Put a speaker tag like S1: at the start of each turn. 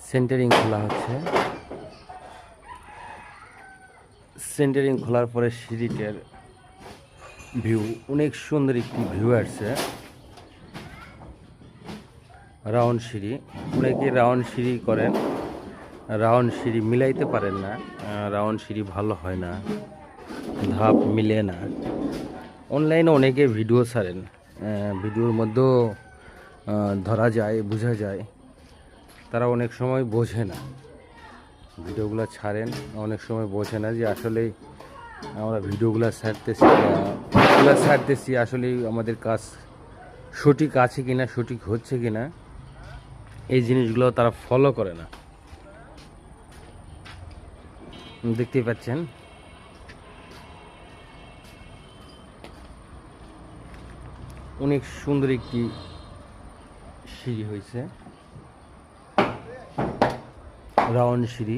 S1: Centering খোলা হচ্ছে। Centering খোলার পরে সিঁড়িটার ভিউ অনেক সুন্দর একটি ভিউ আসছে। রাউন্ড সিঁড়ি, অনেকে রাউন্ড সিঁড়ি করেন, রাউন্ড সিঁড়ি মিলাইতে পারেন না, রাউন্ড সিঁড়ি ভালো হয় না, ধাপ মিলে না। অনলাইনে অনেকে ভিডিও ছাড়েন, ভিডিওর মধ্যেও ধরা যায়, বোঝা যায়, তারা অনেক সময় বোঝে না। ভিডিওগুলো ছাড়েন, অনেক সময় বোঝে না যে আসলে আমরা ভিডিওগুলো ছাড়তেছি আসলে আমাদের কাজ সঠিক আছে কিনা, সঠিক হচ্ছে কিনা, এই জিনিসগুলো তারা ফলো করে না। দেখতেই পাচ্ছেন অনেক সুন্দর একটি সিঁড়ি হয়েছে, রাউন্ড সিঁড়ি।